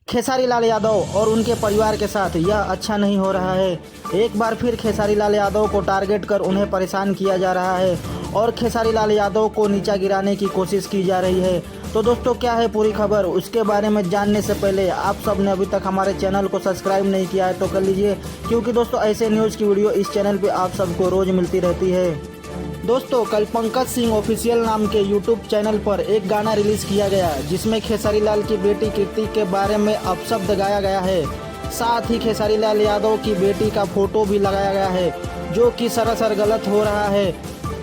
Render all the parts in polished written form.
खेसारी लाल यादव और उनके परिवार के साथ यह अच्छा नहीं हो रहा है। एक बार फिर खेसारी लाल यादव को टारगेट कर उन्हें परेशान किया जा रहा है और खेसारी लाल यादव को नीचा गिराने की कोशिश की जा रही है। तो दोस्तों, क्या है पूरी खबर, उसके बारे में जानने से पहले आप सब ने अभी तक हमारे चैनल को सब्सक्राइब नहीं किया है तो कर लीजिए, क्योंकि दोस्तों ऐसे न्यूज़ की वीडियो इस चैनल पे आप सबको रोज़ मिलती रहती है। दोस्तों, कल पंकज सिंह ऑफिशियल नाम के यूट्यूब चैनल पर एक गाना रिलीज किया गया जिसमें खेसारी लाल की बेटी कीर्ति के बारे में अपशब्द गाया गया है। साथ ही खेसारी लाल यादव की बेटी का फोटो भी लगाया गया है, जो कि सरासर गलत हो रहा है,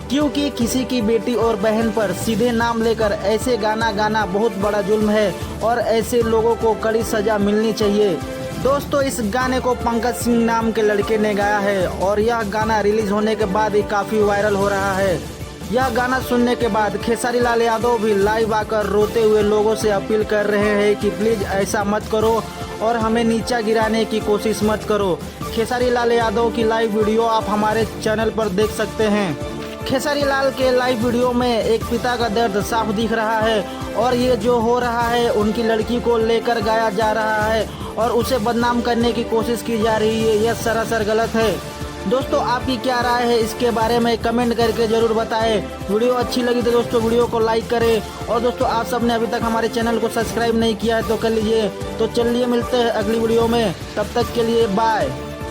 क्योंकि किसी की बेटी और बहन पर सीधे नाम लेकर ऐसे गाना गाना बहुत बड़ा जुल्म है और ऐसे लोगों को कड़ी सजा मिलनी चाहिए। दोस्तों, इस गाने को पंकज सिंह नाम के लड़के ने गाया है और यह गाना रिलीज होने के बाद ही काफ़ी वायरल हो रहा है। यह गाना सुनने के बाद खेसारी लाल यादव भी लाइव आकर रोते हुए लोगों से अपील कर रहे हैं कि प्लीज़ ऐसा मत करो और हमें नीचा गिराने की कोशिश मत करो। खेसारी लाल यादव की लाइव वीडियो आप हमारे चैनल पर देख सकते हैं। खेसारी लाल के लाइव वीडियो में एक पिता का दर्द साफ दिख रहा है और ये जो हो रहा है उनकी लड़की को लेकर गाया जा रहा है और उसे बदनाम करने की कोशिश की जा रही है। यह सरासर गलत है। दोस्तों, आपकी क्या राय है इसके बारे में कमेंट करके ज़रूर बताएं। वीडियो अच्छी लगी तो दोस्तों वीडियो को लाइक करें और दोस्तों आप सबने अभी तक हमारे चैनल को सब्सक्राइब नहीं किया है तो कर लीजिए। तो चलिए मिलते हैं अगली वीडियो में, तब तक के लिए बाय।